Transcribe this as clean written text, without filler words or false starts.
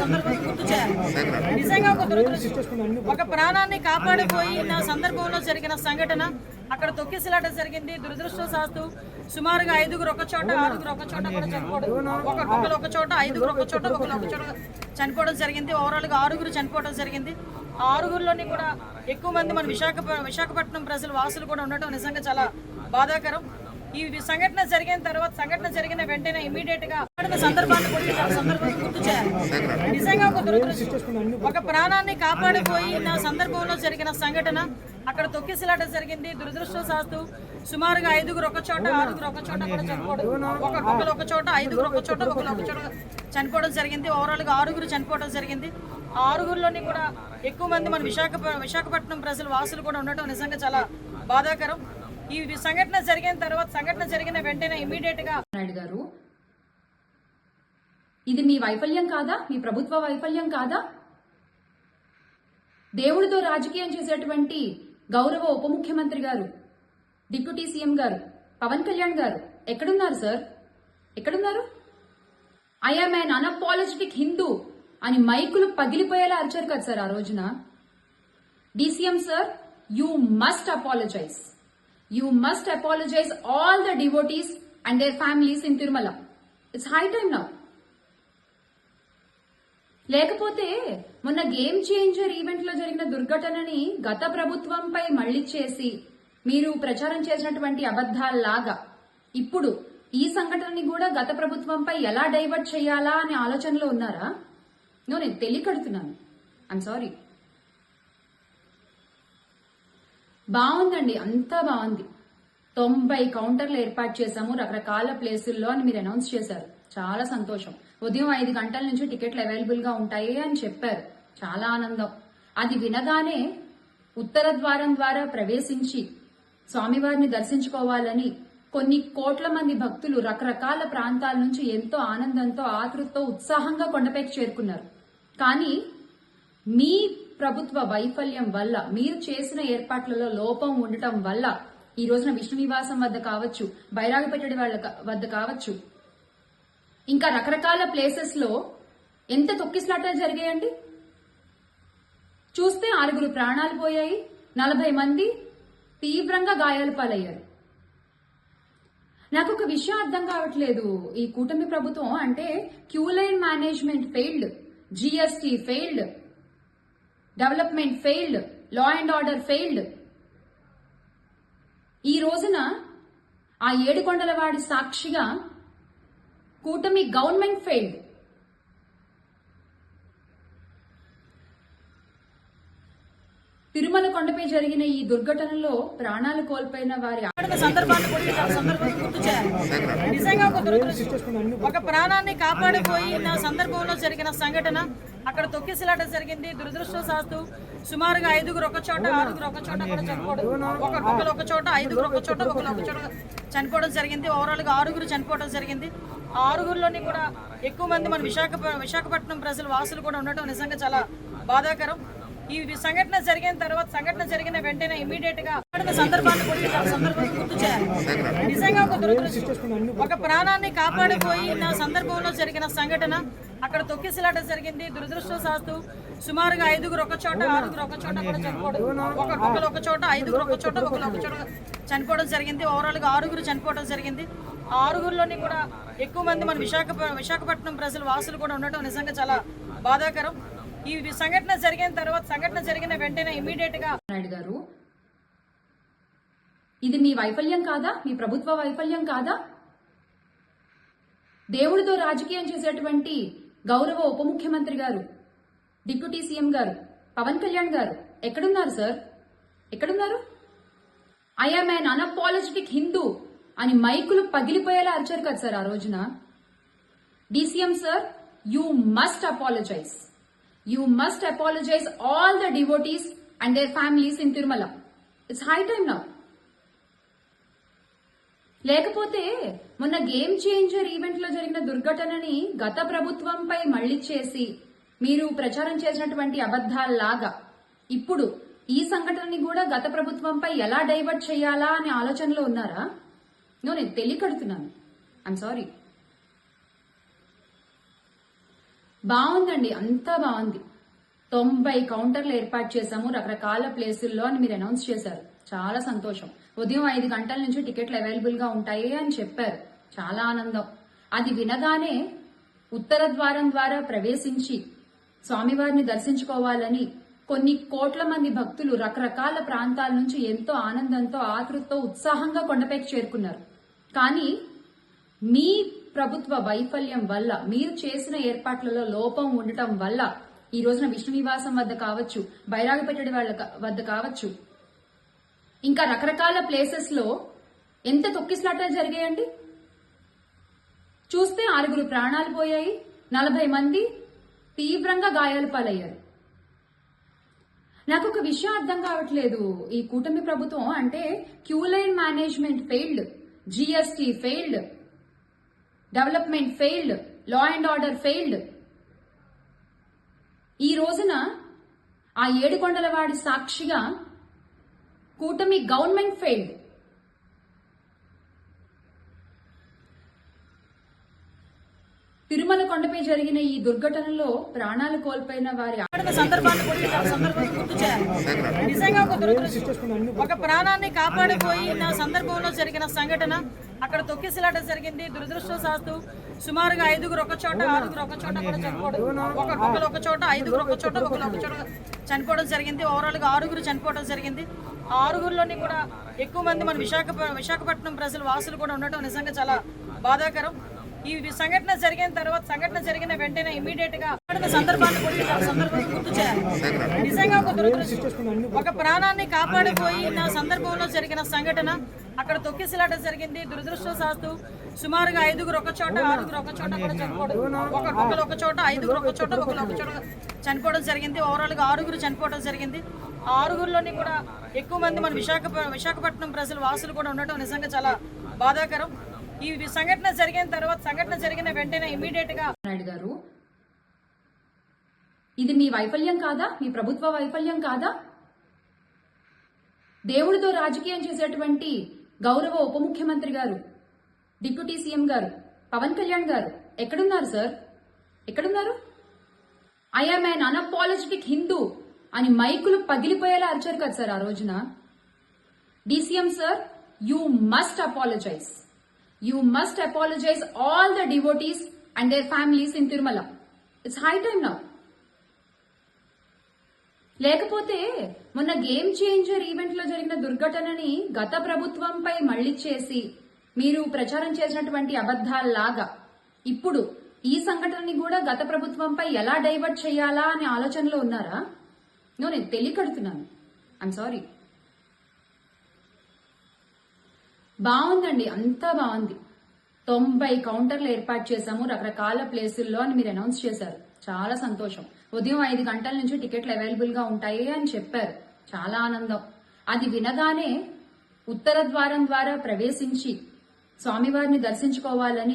సందర్భంగా గుర్తు చేయాలి. నిజంగా ఒక దురదృష్టం, ఒక ప్రాణాన్ని కాపాడిపోయిన సందర్భంలో జరిగిన సంఘటన అక్కడ తొక్కిసలాట జరిగింది. దురదృష్టవశాత్తు సుమారుగా 5గురు ఒక చోట, 6గురు ఒక చోట కూడా చనిపోవడం, ఒకరు ఒక చోట, 5గురు ఒక చోట, ఒకరు ఒక చోట చనిపోవడం జరిగింది. ఓవరాల్గా 6గురు చనిపోవడం జరిగింది. ఆ 6గురిలోని కూడా ఎక్కువ మంది మన విశాఖపట్నం ప్రజలు వాసులు కూడా ఉండటం నిజంగా చాలా బాధాకరం. ఈ సంఘటన జరిగిన వెంటనే ఇమీడియట్ గా సందర్భాన్ని గుర్తు చేయాలి. నిజంగా ఒక దురదృష్టం, ఒక ప్రాణాన్ని కాపాడిపోయిన సందర్భంలో జరిగిన సంఘటన అక్కడ తొక్కిసలాట జరిగింది. దురదృష్టవశాత్తు సుమారుగా 5గురు ఒక చోట, 6గురు ఒక చోట కూడా చనిపోవడం, ఒకరు ఒక చోట, 5గురు ఒక చోట, ఒకరు ఒక చోట చనిపోవడం జరిగింది. ఓవరాల్గా 6గురు చనిపోవడం జరిగింది. ఆ 6గురిలోని కూడా ఎక్కువ మంది మన విశాఖపట్నం ప్రజలు వాసులు కూడా ఉండటం నిజంగా చాలా బాధాకరం. ఈ సంఘటన జరిగిన వెంటనే ఇమీడియట్ గా నాయుడు గారు, ఇది మీ వైఫల్యం కాదా? మీ ప్రభుత్వ వైఫల్యం కాదా? దేవుడితో రాజకీయం చేసేటువంటి గౌరవ ఉప ముఖ్యమంత్రి గారు, డిప్యూటీ సీఎం గారు పవన్ కళ్యాణ్ గారు ఎక్కడున్నారు సార్? ఎక్కడున్నారు? ఐఎమ్ అన్ అన్అపాలజెటిక్ హిందూ అని మైకులు పగిలిపోయేలా అరిచారు కదా సార్ ఆ రోజున. DCM sir, you must apologise. You must apologize all the devotees and their families in Tirumala. It's high time now. లేకపోతే మొన్న గేమ్ చేంజర్ ఈవెంట్ లో జరిగిన దుర్ఘటనని గత ప్రభుత్వంపై మళ్లీ చేసి మీరు ప్రచారం చేసినటువంటి అబద్ధాల్లాగా ఇప్పుడు ఈ సంఘటనని కూడా గత ప్రభుత్వంపై ఎలా డైవర్ట్ చేయాలా అనే ఆలోచనలో ఉన్నారా? నేను తెలియకడుతున్నాను. I'm sorry. బాగుందండి, అంతా బాగుంది. 90 కౌంటర్లు ఏర్పాటు చేశాము రకరకాల ప్లేసుల్లో అని మీరు అనౌన్స్ చేశారు. చాలా సంతోషం. ఉదయం 5 గంటల నుంచి టికెట్లు అవైలబుల్ గా ఉంటాయి అని చెప్పారు. చాలా ఆనందం. అది వినగానే ఉత్తర ద్వారం ద్వారా ప్రవేశించి స్వామివారిని దర్శించుకోవాలని కొన్ని కోట్ల మంది భక్తులు రకరకాల ప్రాంతాల నుంచి ఎంతో ఆనందంతో, ఆతృతతో, ఉత్సాహంగా కొండపైకి చేరుకున్నారు. కానీ మీ ప్రభుత్వ వైఫల్యం వల్ల, మీరు చేసిన ఏర్పాట్లలో లోపం ఉండటం వల్ల ఈ రోజున విష్ణు నివాసం వద్ద కావచ్చు, బైరాగిపేట వద్ద కావచ్చు, ఇంకా రకరకాల ప్లేసెస్ లో ఎంత తొక్కిసలాటలు జరిగాయండి. చూస్తే 6గురు ప్రాణాలు పోయాయి, 40 మంది తీవ్రంగా గాయాల పాలయ్యారు. నాకు ఒక విషయం అర్థం కావట్లేదు. ఈ కూటమి ప్రభుత్వం అంటే queue line management failed, GST failed, development failed, law and order failed. ఈ రోజున ఆ ఏడుకొండలవాడి సాక్షిగా కూటమి గవర్నమెంట్ ఫెయిల్డ్. తిరుమల కొండపై జరిగిన ఈ దుర్ఘటనలో ప్రాణాలు కోల్పోయిన వారి సందర్భాన్ని గుర్తు చేయాలి. నిజంగా ఒక దురదృష్టం, ఒక ప్రాణాన్ని కాపాడిపోయిన సందర్భంలో జరిగిన సంఘటన అక్కడ తొక్కిసలాట జరిగింది. దురదృష్టవశాత్తు సుమారుగా 5గురు ఒక చోట, 6గురు ఒక చోట కూడా చనిపోవడం, ఒకరు ఒక చోట, 5గురు ఒక చోట, ఒకరు ఒక చోట చనిపోవడం జరిగింది. ఓవరాల్గా 6గురు చనిపోవడం జరిగింది. ఆ 6గురిలోని కూడా ఎక్కువ మంది మన విశాఖపట్నం ప్రజలు వాసులు కూడా ఉండటం నిజంగా చాలా బాధాకరం. ఈ సంఘటన జరిగిన వెంటనే ఇమీడియట్ గా సందర్భాన్ని గుర్తు చేయాలి. నిజంగా ఒక దురదృష్టం, ఒక ప్రాణాన్ని కాపాడిపోయిన సందర్భంలో జరిగిన సంఘటన అక్కడ తొక్కిసలాట జరిగింది. దురదృష్టవశాత్తు సుమారుగా 5గురు ఒక చోట, 6గురు ఒక చోట కూడా చనిపోవడం, ఒకరు ఒక చోట, 5గురు ఒక చోట, ఒకరు ఒక చోట చనిపోవడం జరిగింది. ఓవరాల్గా 6గురు చనిపోవడం జరిగింది. ఆ 6గురిలోని కూడా ఎక్కువ మంది మన విశాఖపట్నం ప్రజలు వాసులు కూడా ఉండటం నిజంగా చాలా బాధాకరం. ఈ సంఘటన జరిగిన వెంటనే ఇమీడియట్ గా నాయుడు గారు, ఇది మీ వైఫల్యం కాదా? మీ ప్రభుత్వ వైఫల్యం కాదా? దేవుడితో రాజకీయం చేసేటువంటి గౌరవ ఉప ముఖ్యమంత్రి గారు, డిప్యూటీ సీఎం గారు పవన్ కళ్యాణ్ గారు ఎక్కడున్నారు సార్? ఎక్కడున్నారు? ఐఎమ్ అన్ అన్అపాలజెటిక్ హిందూ అని మైకులు పగిలిపోయేలా అరిచారు కదా సార్ ఆ రోజున. DCM sir, you must apologise. You must apologize all the devotees and their families in Tirumala. It's high time now. లేకపోతే మొన్న గేమ్ చేంజర్ ఈవెంట్ లో జరిగిన దుర్ఘటనని గత ప్రభుత్వంపై మళ్లీ చేసి మీరు ప్రచారం చేసినటువంటి అబద్ధాల్లాగా ఇప్పుడు ఈ సంఘటనని కూడా గత ప్రభుత్వంపై ఎలా డైవర్ట్ చేయాలా అనే ఆలోచనలో ఉన్నారా? నేను తెలియకడుతున్నాను. I'm sorry. బాగుందండి, అంతా బాగుంది. 90 కౌంటర్లు ఏర్పాటు చేశాము రకరకాల ప్లేసుల్లో అని మీరు అనౌన్స్ చేశారు. చాలా సంతోషం. ఉదయం 5 గంటల నుంచి టికెట్లు అవైలబుల్ గా ఉంటాయి అని చెప్పారు. చాలా ఆనందం. అది వినగానే ఉత్తర ద్వారం ద్వారా ప్రవేశించి స్వామివారిని దర్శించుకోవాలని కొన్ని కోట్ల మంది భక్తులు రకరకాల ప్రాంతాల నుంచి ఎంతో ఆనందంతో ఆతృతతో ఉత్సాహంగా కొండపైకి చేరుకున్నారు. కానీ మీ ప్రభుత్వ వైఫల్యం వల్ల, మీరు చేసిన ఏర్పాట్లలో లోపం ఉండటం వల్ల ఈ రోజున విష్ణు నివాసం వద్ద కావచ్చు, బైరాగపెట్టడి వాళ్ళ వద్ద కావచ్చు, ఇంకా రకరకాల ప్లేసెస్ లో ఎంత తొక్కిసలాటలు జరిగాయండి. చూస్తే 6 ప్రాణాలు పోయాయి, 40 మంది తీవ్రంగా గాయాల పాలయ్యారు. నాకు ఒక విషయం అర్థం కావట్లేదు. ఈ కూటమి ప్రభుత్వం అంటే queue line management failed, GST failed, development failed, law and order failed. ఈ రోజున ఆ ఏడుకొండలవాడి సాక్షిగా కూటమి గవర్నమెంట్ ఫెయిల్డ్. తిరుమల కొండపై జరిగిన ఈ దుర్ఘటనలో ప్రాణాలు కోల్పోయిన వారి సందర్భాన్ని గుర్తు చేయాలి. నిజంగా ఒక దురదృష్టం. ఒక ప్రాణాన్ని కాపాడిపోయిన సందర్భంలో జరిగిన సంఘటన, అక్కడ తొక్కిసలాట జరిగింది. దురదృష్టవశాత్తు సుమారుగా 5గురు ఒక చోట, 6గురు ఒక చోట కూడా చనిపోవడం, ఒకరు ఒక చోట, 5గురు ఒక చోట, ఒకరు ఒక చోట చనిపోవడం జరిగింది. ఓవరాల్ గా 6గురు చనిపోవడం జరిగింది. ఆ 6గురిలోని కూడా ఎక్కువ మంది మన విశాఖపట్నం ప్రజలు వాసులు కూడా ఉండటం నిజంగా చాలా బాధాకరం. ఈ సంఘటన జరిగిన వెంటనే ఇమీడియట్ గా సందర్భాన్ని గుర్తు చేయాలి. నిజంగా ఒక దురదృష్టం. ఒక ప్రాణాన్ని కాపాడిపోయిన సందర్భంలో జరిగిన సంఘటన, అక్కడ తొక్కిసలాట జరిగింది. దురదృష్టవశాత్తు సుమారుగా 5గురు ఒక చోట, 6గురు ఒక చోట కూడా చనిపోవడం, ఒకరు ఒక చోట, 5గురు ఒక చోట, ఒకరు ఒక చోట చనిపోవడం జరిగింది. ఓవరాల్ గా 6గురు చనిపోవడం జరిగింది. ఆ 6గురిలోని కూడా ఎక్కువ మంది మన విశాఖపట్నం ప్రజలు వాసులు కూడా ఉండటం నిజంగా చాలా బాధాకరం. ఈ సంఘటన జరిగిన వెంటనే ఇమీడియట్ గా నాయుడు గారు, ఇది మీ వైఫల్యం కాదా? మీ ప్రభుత్వ వైఫల్యం కాదా? దేవుడితో రాజకీయం చేసేటువంటి గౌరవ ఉప ముఖ్యమంత్రి గారు, డిప్యూటీ సీఎం గారు పవన్ కళ్యాణ్ గారు ఎక్కడున్నారు సార్? ఎక్కడున్నారు? ఐఎమ్ అన్ అన్అపాలజెటిక్ హిందూ అని మైకులు పగిలిపోయేలా అరిచారు కదా సార్ ఆ రోజున. DCM sir, you must apologise. You must apologize all the devotees and their families in Tirumala. It's high time now. లేకపోతే మొన్న గేమ్ చేంజర్ ఈవెంట్ లో జరిగిన దుర్ఘటనని గత ప్రభుత్వంపై మళ్లీ చేసి మీరు ప్రచారం చేసినటువంటి అబద్ధాల్లాగా ఇప్పుడు ఈ సంఘటనని కూడా గత ప్రభుత్వంపై ఎలా డైవర్ట్ చేయాలా అనే ఆలోచనలో ఉన్నారా? నేను తెలియకడుతున్నాను. I'm sorry. బాగుందండి, అంతా బాగుంది. 90 కౌంటర్లు ఏర్పాటు చేశాము రకరకాల ప్లేసుల్లో అని మీరు అనౌన్స్ చేశారు. చాలా సంతోషం. ఉదయం 5 గంటల నుంచి టికెట్లు అవైలబుల్ గా ఉంటాయి అని చెప్పారు. చాలా ఆనందం. అది వినగానే ఉత్తర ద్వారం ద్వారా ప్రవేశించి స్వామివారిని దర్శించుకోవాలని